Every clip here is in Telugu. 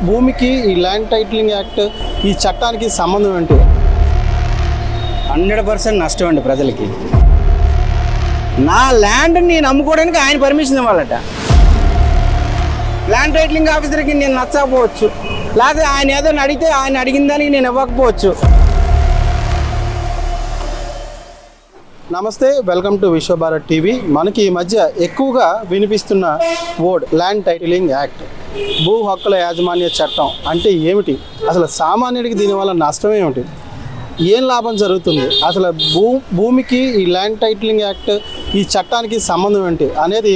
భూమికి ఈ ల్యాండ్ టైటిలింగ్ యాక్ట్ ఈ చట్టానికి సంబంధం ఏంటి? 100% నష్టం అండి ప్రజలకి. నా ల్యాండ్ నేను అమ్ముకోవడానికి ఆయన పర్మిషన్ ఇవ్వాలట. ల్యాండ్ టైటిలింగ్ ఆఫీసర్కి నేను నచ్చకపోవచ్చు, లేకపోతే ఆయన ఏదో అడిగితే ఆయన అడిగిన దానికి నేను ఇవ్వకపోవచ్చు. నమస్తే, వెల్కమ్ టు విశ్వభారత్ టీవీ. మనకి ఈ మధ్య ఎక్కువగా వినిపిస్తున్న వర్డ్ ల్యాండ్ టైటిలింగ్ యాక్ట్, భూ హక్కుల యాజమాన్య చట్టం అంటే ఏమిటి? అసలు సామాన్యుడికి దీనివల్ల నష్టం ఏమిటి? ఏం లాభం జరుగుతుంది? అసలు భూమికి ఈ ల్యాండ్ టైటిలింగ్ యాక్ట్ ఈ చట్టానికి సంబంధం ఏంటి అనేది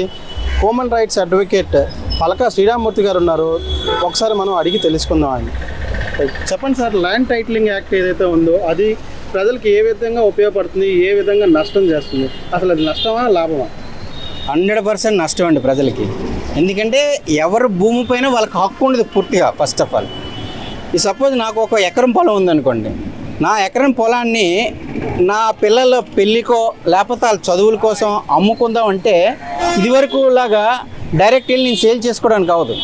హ్యూమన్ రైట్స్ అడ్వకేట్ పలక శ్రీరామమూర్తి గారు ఉన్నారు. ఒకసారి మనం అడిగి తెలుసుకుందాం. ఆయన చెప్పండి సార్, ల్యాండ్ టైటిలింగ్ యాక్ట్ ఏదైతే ఉందో అది ప్రజలకు ఏ విధంగా ఉపయోగపడుతుంది, ఏ విధంగా నష్టం చేస్తుంది? అసలు అది నష్టమా లాభమా? 100% నష్టం అండి ప్రజలకి. ఎందుకంటే ఎవరు భూమి పైన వాళ్ళకి హక్కు ఉండదు పూర్తిగా. ఫస్ట్ ఆఫ్ ఆల్, ఈ సపోజ్ నాకు ఒక ఎకరం పొలం ఉందనుకోండి, నా ఎకరం పొలాన్ని నా పిల్లల పెళ్ళికో లేకపోతే వాళ్ళ చదువుల కోసం అమ్ముకుందాం అంటే ఇదివరకు లాగా డైరెక్ట్ వెళ్ళి నేను సేల్ చేసుకోవడానికి అవ్వదు.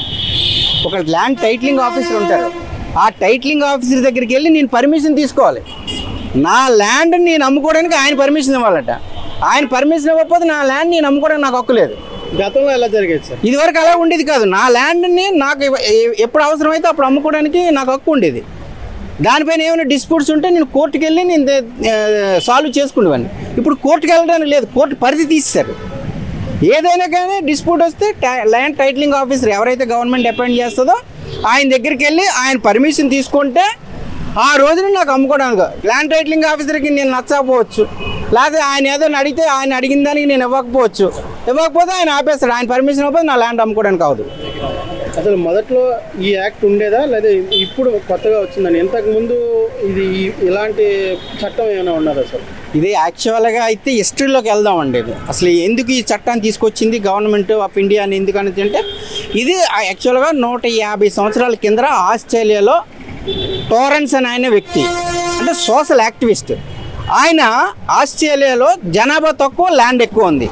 ఒక ల్యాండ్ టైటిలింగ్ ఆఫీసర్ ఉంటారు, ఆ టైటిలింగ్ ఆఫీసర్ దగ్గరికి వెళ్ళి నేను పర్మిషన్ తీసుకోవాలి. నా ల్యాండ్ నేను అమ్ముకోవడానికి ఆయన పర్మిషన్ ఇవ్వాలట. ఆయన పర్మిషన్ ఇవ్వకపోతే నా ల్యాండ్ నేను అమ్ముకోవడానికి నాకు హక్కు లేదు. గతంలో ఎలా జరిగేది సార్? ఇదివరకు అలా ఉండేది కాదు. నా ల్యాండ్ని నాకు ఎప్పుడు అవసరమైతే అప్పుడు అమ్ముకోవడానికి నాకు హక్కు ఉండేది. దానిపైన ఏమైనా డిస్ప్యూట్స్ ఉంటే నేను కోర్టుకు వెళ్ళి నేను సాల్వ్ చేసుకునేవాడిని. ఇప్పుడు కోర్టుకు వెళ్ళడానికి లేదు, కోర్టు పరిధి తీసేశారు. ఏదైనా కానీ డిస్ప్యూట్ వస్తే ల్యాండ్ టైటిలింగ్ ఆఫీసర్ ఎవరైతే గవర్నమెంట్ అపాయింట్ చేస్తుందో ఆయన దగ్గరికి వెళ్ళి ఆయన పర్మిషన్ తీసుకుంటే ఆ రోజున నాకు అమ్ముకోవడానికి. ల్యాండ్ టైటిలింగ్ ఆఫీసర్కి నేను నచ్చకపోవచ్చు, లేకపోతే ఆయన ఏదో అడిగితే ఆయన అడిగిన దానికి నేను ఇవ్వకపోతే ఆయన ఆపేస్తాడు. ఆయన పర్మిషన్ ఇవ్వకపోతే నా ల్యాండ్ అమ్ముకోవడానికి కావదు. అసలు మొదట్లో ఈ యాక్ట్ ఉండేదా లేదా ఇప్పుడు కొత్తగా వచ్చిందని? ఇంతకుముందు ఇది ఇలాంటి చట్టం ఏమైనా ఉన్నదా సార్? ఇది యాక్చువల్గా అయితే హిస్టరీలోకి వెళ్దామండి. అసలు ఎందుకు ఈ చట్టాన్ని తీసుకొచ్చింది గవర్నమెంట్ ఆఫ్ ఇండియా అని ఎందుకని అంటే, ఇది యాక్చువల్గా 150 సంవత్సరాల కింద ఆస్ట్రేలియాలో టోరెన్స్ అని ఆయన వ్యక్తి, అంటే సోషల్ యాక్టివిస్ట్. ఆయన ఆస్ట్రేలియాలో జనాభా తక్కువ, ల్యాండ్ ఎక్కువ ఉంది.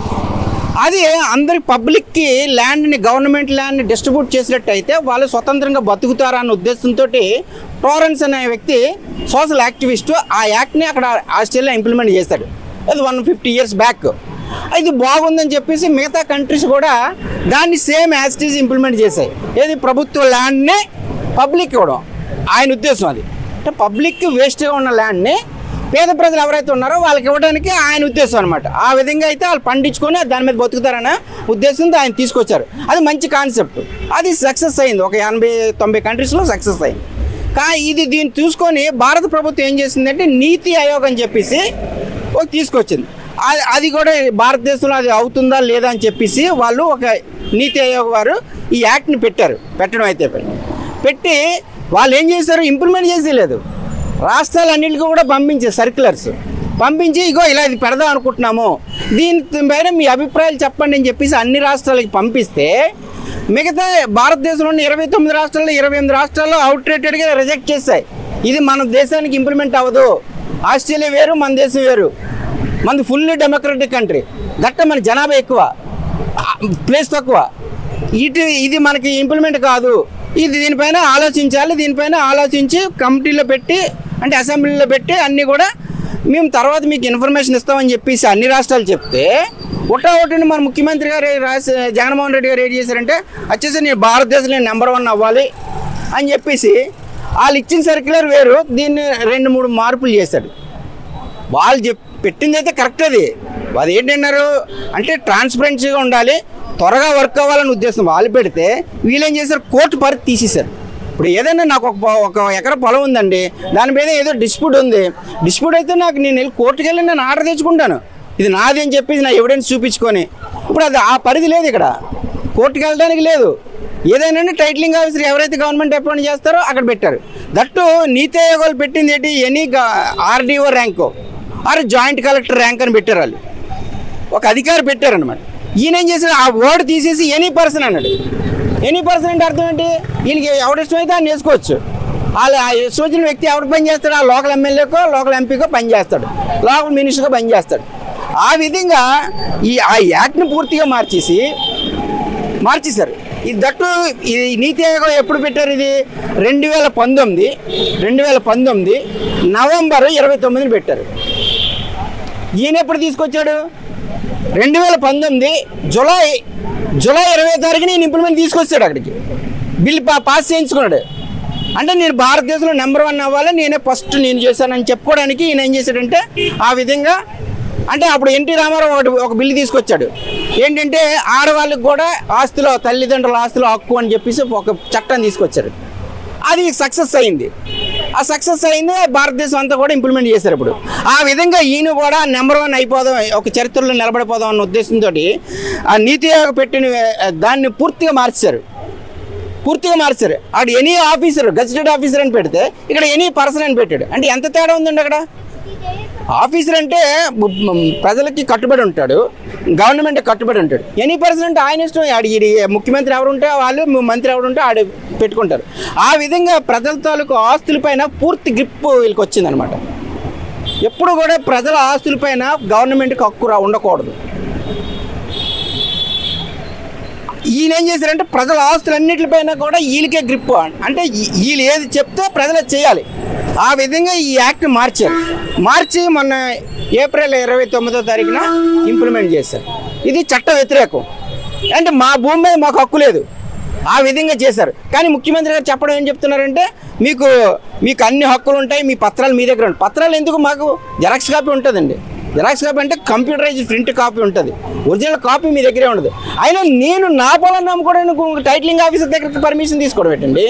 అది అందరి పబ్లిక్కి ల్యాండ్ని, గవర్నమెంట్ ల్యాండ్ని డిస్ట్రిబ్యూట్ చేసినట్టయితే వాళ్ళు స్వతంత్రంగా బతుకుతారా అన్న ఉద్దేశంతో టోరెన్స్ అనే వ్యక్తి సోషల్ యాక్టివిస్టు ఆ యాక్ట్ని అక్కడ ఆస్ట్రేలియా ఇంప్లిమెంట్ చేశాడు. అది 150 years బ్యాక్. ఇది బాగుందని చెప్పేసి మిగతా కంట్రీస్ కూడా దాన్ని same as it is implement చేశాయి. ఏది ప్రభుత్వ ల్యాండ్ని పబ్లిక్ ఇవ్వడం ఆయన ఉద్దేశం. అది అంటే పబ్లిక్ వేస్ట్గా ఉన్న ల్యాండ్ని పేద ప్రజలు ఎవరైతే ఉన్నారో వాళ్ళకి ఇవ్వడానికి ఆయన ఉద్దేశం అనమాట. ఆ విధంగా అయితే వాళ్ళు పండించుకొని దాని మీద బతుకుతారన్న ఉద్దేశంతో ఆయన తీసుకొచ్చారు. అది మంచి కాన్సెప్ట్. అది సక్సెస్ అయింది, ఒక 80-90 కంట్రీస్లో సక్సెస్ అయింది. కానీ దీన్ని చూసుకొని భారత ప్రభుత్వం ఏం చేసిందంటే నీతి ఆయోగ్ అని చెప్పేసి తీసుకొచ్చింది. అది కూడా భారతదేశంలో అది అవుతుందా లేదా అని చెప్పేసి వాళ్ళు ఒక నీతి ఆయోగ్ వారు ఈ యాక్ట్ని పెట్టడం అయితే పెట్టి వాళ్ళు ఏం చేశారు, ఇంప్లిమెంట్ చేసేయలేదు. రాష్ట్రాలన్నింటికి కూడా సర్క్యులర్స్ పంపించి ఇగో ఇలా ఇది పెడదాం అనుకుంటున్నాము, దీనిపైన మీ అభిప్రాయాలు చెప్పండి అని చెప్పేసి అన్ని రాష్ట్రాలకి పంపిస్తే మిగతా భారతదేశంలో ఉన్న 29 రాష్ట్రాల్లో 28 రాష్ట్రాల్లో అవుట్రేటెడ్గా రిజెక్ట్ చేశాయి. ఇది మన దేశానికి ఇంప్లిమెంట్ అవ్వదు. ఆస్ట్రేలియా వేరు, మన దేశం వేరు. మనది ఫుల్లీ డెమోక్రటిక్ కంట్రీ, గట్ట మన జనాభా ఎక్కువ, ప్లేస్ తక్కువ. ఇది మనకి ఇంప్లిమెంట్ కాదు. దీనిపైన ఆలోచించాలి. దీనిపైన ఆలోచించి కమిటీలో పెట్టి, అంటే అసెంబ్లీలో పెట్టి అన్నీ కూడా మేము తర్వాత మీకు ఇన్ఫర్మేషన్ ఇస్తామని చెప్పేసి అన్ని రాష్ట్రాలు చెప్తే ఒకటిని మన ముఖ్యమంత్రి గారు జగన్మోహన్ రెడ్డి గారు ఏం చేశారంటే, వచ్చేసి నేను భారతదేశంలో నెంబర్ 1 అవ్వాలి అని చెప్పేసి వాళ్ళు ఇచ్చిన సర్క్యులర్ వేరు, దీన్ని 2-3 మార్పులు చేశాడు. వాళ్ళు పెట్టింది అయితే కరెక్ట్. అది ఏంటన్నారు అంటే ట్రాన్స్పరెన్సీగా ఉండాలి, త్వరగా వర్క్ అవ్వాలని ఉద్దేశం వాళ్ళు పెడితే వీళ్ళేం చేశారు, కోర్టు పరిధి తీసేశారు. ఇప్పుడు ఏదైనా నాకు ఒక ఎకరం పొలం ఉందండి, దాని మీద ఏదో డిస్ప్యూట్ ఉంది. డిస్ప్యూట్ అయితే నేను వెళ్ళి కోర్టుకు వెళ్ళి నేను ఆర్డర్ తెచ్చుకుంటాను, ఇది నాది అని చెప్పేసి నా ఎవిడెన్స్ చూపించుకొని. ఇప్పుడు అది ఆ పరిధి లేదు, ఇక్కడ కోర్టుకు వెళ్ళడానికి లేదు. ఏదైనా టైటిలింగ్ ఆఫీసర్ ఎవరైతే గవర్నమెంట్ అపాయింట్ చేస్తారో అక్కడ పెట్టారు. దట్టు నీతి ఆయోగాలు పెట్టింది ఏంటి, any RDO rank or joint collector rank అని పెట్టారు. వాళ్ళు ఒక అధికారి పెట్టారనమాట. ఈయన ఏం చేశాడు, ఆ వర్డ్ తీసేసి ఎనీ పర్సన్ అన్నాడు. ఎనీ పర్సన్ అంటే అర్థం ఏంటి, ఈయనకి ఎవరిష్టం అయితే ఆయన వేసుకోవచ్చు. వాళ్ళు ఆ ఇష్టం వ్యక్తి ఎవరు పని చేస్తాడు, ఆ లోకల్ ఎమ్మెల్యేకో లోకల్ ఎంపీకో పని చేస్తాడు, లోకల్ మినిస్టర్కో పని చేస్తాడు. ఆ విధంగా ఆ యాక్ట్ని పూర్తిగా మార్చేశారు. ఈ దట్టు ఈ నీతి ఆయోగం ఎప్పుడు పెట్టారు? ఇది 2019 నవంబర్ 29 పెట్టారు. ఈయన ఎప్పుడు తీసుకొచ్చాడు? 2019 జూలై 20 తారీఖున ఈయన ఇంప్లిమెంట్ తీసుకొచ్చాడు. అక్కడికి బిల్ పాస్ చేయించుకున్నాడు. అంటే నేను భారతదేశంలో నెంబర్ 1 అవ్వాలి, నేనే ఫస్ట్ నేను చేశానని చెప్పుకోవడానికి ఈయన ఏం చేశాడంటే ఆ విధంగా, అంటే అప్పుడు ఎన్టీ రామారావు ఒక బిల్లు తీసుకొచ్చాడు. ఏంటంటే ఆడవాళ్ళకి కూడా ఆస్తులు, తల్లిదండ్రుల ఆస్తులు హక్కు అని చెప్పేసి ఒక చట్టం తీసుకొచ్చారు. అది సక్సెస్ అయింది. ఆ సక్సెస్ అయింది, భారతదేశం అంతా కూడా ఇంప్లిమెంట్ చేశారు. ఇప్పుడు ఆ విధంగా ఈయన కూడా నెంబర్ 1 అయిపోదాం, ఒక చరిత్రలో నిలబడిపోదాం అన్న ఉద్దేశంతో ఆ నీతి ఆయోగ పెట్టిన దాన్ని పూర్తిగా మార్చారు. అక్కడ ఎనీ ఆఫీసర్, గెజిటెడ్ ఆఫీసర్ అని పెడితే ఇక్కడ ఎనీ పర్సన్ అని పెట్టాడు. అంటే ఎంత తేడా ఉందండి అక్కడ? ఆఫీసర్ అంటే ప్రజలకి కట్టుబడి ఉంటాడు, గవర్నమెంట్ కట్టుబడి ఉంటాడు. ఎనీ పర్సన్ అంటే ఆయన ఇష్టం. ఆడి ముఖ్యమంత్రి ఎవరు ఉంటే వాళ్ళు, మంత్రి ఎవరు ఉంటే ఆడు పెట్టుకుంటారు. ఆ విధంగా ప్రజల తాలూకు ఆస్తులపైన పూర్తి గ్రిప్ వీళ్ళకి వచ్చిందనమాట. ఎప్పుడు కూడా ప్రజల ఆస్తులపైన గవర్నమెంట్కి హక్కు ఉండకూడదు. ఈయన ఏం చేశారంటే ప్రజల ఆస్తులన్నిటిపైన కూడా వీళ్ళకే గ్రిప్, అంటే వీళ్ళు ఏది చెప్తే ప్రజలు చేయాలి. ఆ విధంగా ఈ యాక్ట్ మార్చి మొన్న ఏప్రిల్ 29వ తారీఖున ఇంప్లిమెంట్ చేశారు. ఇది చట్ట వ్యతిరేకం. అంటే మా భూమి మీద మాకు హక్కు లేదు, ఆ విధంగా చేశారు. కానీ ముఖ్యమంత్రి గారు చెప్పడం ఏం చెప్తున్నారంటే మీకు అన్ని హక్కులు ఉంటాయి, మీ పత్రాలు మీ దగ్గర ఉంటాయి. పత్రాలు ఎందుకు? మాకు జెరాక్స్ కాపీ ఉంటుందండి. జెరాక్స్ కాపీ అంటే కంప్యూటరైజ్ ప్రింట్ కాపీ ఉంటుంది, ఒరిజినల్ కాపీ మీ దగ్గరే ఉండదు. అయినా నేను నా పొలాన్ని అమ్ముకోవడానికి టైటిలింగ్ ఆఫీసర్ దగ్గరికి పర్మిషన్ తీసుకోవడం పెట్టండి.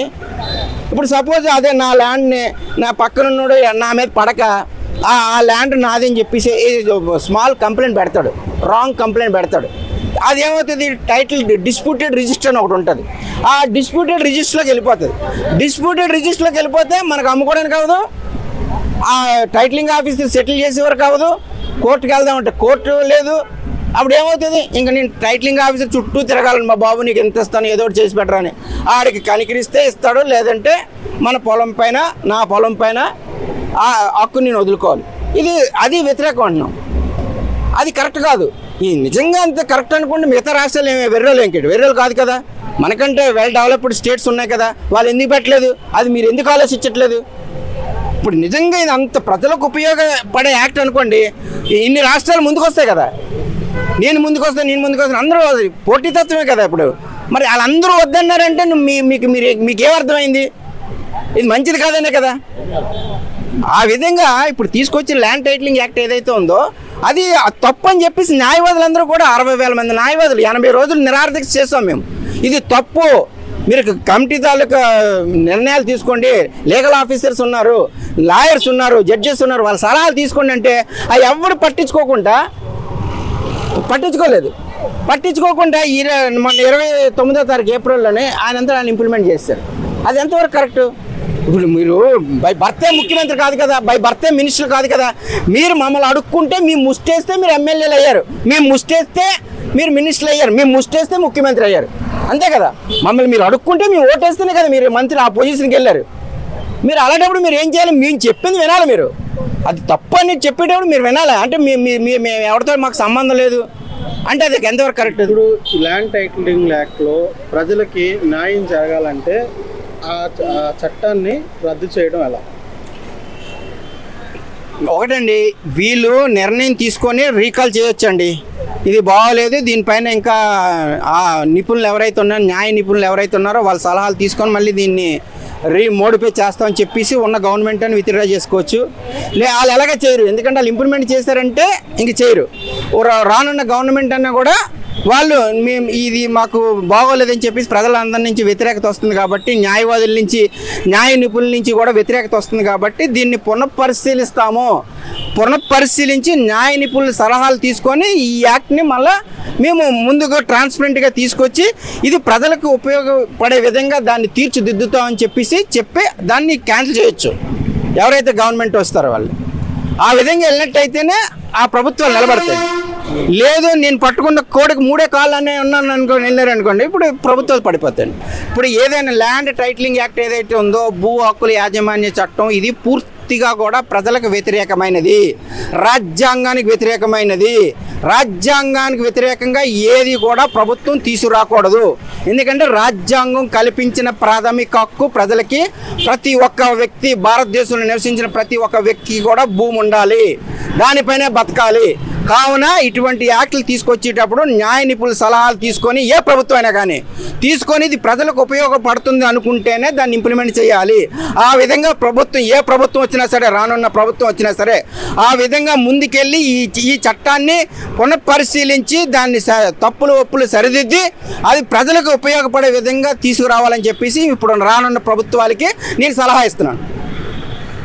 ఇప్పుడు సపోజ్ అదే నా ల్యాండ్ని నా పక్కనున్నాడు నా మీద పడక ఆ ల్యాండ్ నాదని చెప్పేసి స్మాల్ కంప్లైంట్ పెడతాడు, రాంగ్ కంప్లైంట్ పెడతాడు. అది ఏమవుతుంది? టైటిల్ డిస్ప్యూటెడ్ రిజిస్టర్ అని ఒకటి ఉంటుంది. ఆ డిస్ప్యూటెడ్ రిజిస్టర్లోకి వెళ్ళిపోతే మనకు అమ్ముకోవడానికి అవ్వదు, ఆ టైటిలింగ్ ఆఫీసర్ సెటిల్ చేసేవారు కావదు, కోర్టుకి వెళ్దామంటే కోర్టు లేదు. అప్పుడు ఏమవుతుంది? ఇంకా నేను టైటిలింగ్ ఆఫీసర్ చుట్టూ తిరగాలని, మా బాబు నీకు ఎంత ఇస్తాను, ఏదో ఒకటి చేసి పెట్టరాని. ఆడికి కనికరిస్తే ఇస్తాడు, లేదంటే మన పొలం పైన, నా పొలం పైన ఆ హక్కు నేను వదులుకోవాలి. అది వ్యతిరేకం అంటున్నాం. అది కరెక్ట్ కాదు. ఈ నిజంగా అంత కరెక్ట్ అనుకోండి, మిగతా రాష్ట్రాలు వెర్రోలు కాదు కదా. మనకంటే వెల్ డెవలప్డ్ స్టేట్స్ ఉన్నాయి కదా, వాళ్ళు ఎందుకు పెట్టలేదు? అది మీరు ఎందుకు ఆలోచించట్లేదు? ఇప్పుడు నిజంగా ఇది అంత ప్రజలకు ఉపయోగపడే యాక్ట్ అనుకోండి, ఇన్ని రాష్ట్రాలు ముందుకు వస్తాయి కదా. నేను ముందుకు వస్తాను, అందరూ పోటీతత్వమే కదా. ఇప్పుడు మరి వాళ్ళందరూ వద్దన్నారంటే మీకేమర్థమైంది? ఇది మంచిది కాదనే కదా. ఆ విధంగా ఇప్పుడు తీసుకొచ్చిన ల్యాండ్ టైటిలింగ్ యాక్ట్ ఏదైతే ఉందో అది తప్పు అని చెప్పేసి న్యాయవాదులందరూ కూడా 60,000 మంది న్యాయవాదులు 80 రోజులు నిరాదీక్ష చేస్తాం మేము. ఇది తప్పు, మీరు కమిటీ తాలూకా నిర్ణయాలు తీసుకోండి, లీగల్ ఆఫీసర్స్ ఉన్నారు, లాయర్స్ ఉన్నారు, జడ్జెస్ ఉన్నారు, వాళ్ళ సలహాలు తీసుకోండి అంటే అవి ఎవరు పట్టించుకోకుండా మొన్న 29వ తారీఖు ఏప్రిల్లోనే ఆయన ఇంప్లిమెంట్ చేశారు. అది ఎంతవరకు కరెక్ట్? ఇప్పుడు మీరు బై బర్తే ముఖ్యమంత్రి కాదు కదా, బై బర్తే మినిస్టర్ కాదు కదా. మీరు మమ్మల్ని అడుక్కుంటే మేము ముస్టేస్తే మీరు ఎమ్మెల్యేలు అయ్యారు, మేము ముస్టేస్తే మీరు మినిస్టర్లు అయ్యారు, మేము ముస్టేస్తే ముఖ్యమంత్రి అయ్యారు, అంతే కదా. మమ్మల్ని మీరు అడుక్కుంటే మేము ఓటేస్తేనే కదా మీరు మంత్రి ఆ పొజిషన్కి వెళ్ళారు. మీరు అలాంటప్పుడు మీరు ఏం చేయాలి? మేము చెప్పింది వినాలి. మీరు అది తప్పు అని చెప్పేటప్పుడు మీరు వినాలి. అంటే మేము ఎవరితో మాకు సంబంధం లేదు అంటే అది ఎంతవరకు కరెక్ట్? ఇప్పుడు ల్యాండ్ టైటిలింగ్ యాక్ట్లో ప్రజలకి న్యాయం జరగాలంటే ఆ చట్టాన్ని రద్దు చేయడం ఎలా? ఒకటండి, వీళ్ళు నిర్ణయం తీసుకొని రీకాల్ చేయొచ్చండి. ఇది బాగోలేదు, దీనిపైన ఇంకా ఆ నిపుణులు ఎవరైతే ఉన్నారో, న్యాయ నిపుణులు ఎవరైతే ఉన్నారో వాళ్ళ సలహాలు తీసుకొని మళ్ళీ దీన్ని మోడిఫై చేస్తామని చెప్పేసి ఉన్న గవర్నమెంట్ అని విత్డ్రా చేసుకోవచ్చు. వాళ్ళు ఎలాగ చేయరు, ఎందుకంటే వాళ్ళు ఇంప్లిమెంట్ చేశారంటే ఇంక చేయరు. రానున్న గవర్నమెంట్ అన్నా కూడా వాళ్ళు ఇది మాకు బాగోలేదని చెప్పేసి ప్రజలందరి నుంచి వ్యతిరేకత వస్తుంది కాబట్టి, న్యాయవాదుల నుంచి, న్యాయ నిపుణుల నుంచి కూడా వ్యతిరేకత వస్తుంది కాబట్టి దీన్ని పునఃపరిశీలించి న్యాయ నిపుణుల సలహాలు తీసుకొని ఈ యాక్ట్ని మళ్ళీ మేము ముందుకు ట్రాన్స్పరెంట్గా తీసుకొచ్చి ఇది ప్రజలకు ఉపయోగపడే విధంగా దాన్ని తీర్చిదిద్దుతామని చెప్పి దాన్ని క్యాన్సిల్ చేయొచ్చు ఎవరైతే గవర్నమెంట్ వస్తారో వాళ్ళు. ఆ విధంగా వెళ్ళినట్టయితేనే ఆ ప్రభుత్వాలు నిలబడతాయి. లేదు నేను పట్టుకున్న కోడికి 3 కాళ్ళు అనే ఉన్నాను వెళ్ళారనుకోండి, ఇప్పుడు ప్రభుత్వాలు పడిపోతాయండి. ఇప్పుడు ఏదైనా ల్యాండ్ టైటిలింగ్ యాక్ట్ ఏదైతే ఉందో, భూ హక్కుల యాజమాన్య చట్టం, ఇది పూర్తిగా కూడా ప్రజలకు వ్యతిరేకమైనది, రాజ్యాంగానికి వ్యతిరేకమైనది. రాజ్యాంగానికి వ్యతిరేకంగా ఏది కూడా ప్రభుత్వం తీసుకురాకూడదు. ఎందుకంటే రాజ్యాంగం కల్పించిన ప్రాథమిక హక్కు ప్రజలకి, ప్రతి ఒక్క వ్యక్తి, భారతదేశంలో నివసించిన ప్రతి ఒక్క వ్యక్తికి కూడా భూమి ఉండాలి, దానిపైనే బతకాలి. కావున ఇటువంటి యాక్టులు తీసుకొచ్చేటప్పుడు న్యాయ నిపుణుల సలహాలు తీసుకొని, ఏ ప్రభుత్వం అయినా కానీ తీసుకొని ఇది ప్రజలకు ఉపయోగపడుతుంది అనుకుంటేనే దాన్ని ఇంప్లిమెంట్ చేయాలి. ఆ విధంగా ప్రభుత్వం, ఏ ప్రభుత్వం వచ్చినా సరే, రానున్న ప్రభుత్వం వచ్చినా సరే, ఆ విధంగా ముందుకెళ్ళి ఈ చట్టాన్ని పునఃపరిశీలించి దాన్ని తప్పులు ఒప్పులు సరిదిద్ది అది ప్రజలకు ఉపయోగపడే విధంగా తీసుకురావాలని చెప్పేసి ఇప్పుడు రానున్న ప్రభుత్వాలకి నేను సలహా ఇస్తున్నాను.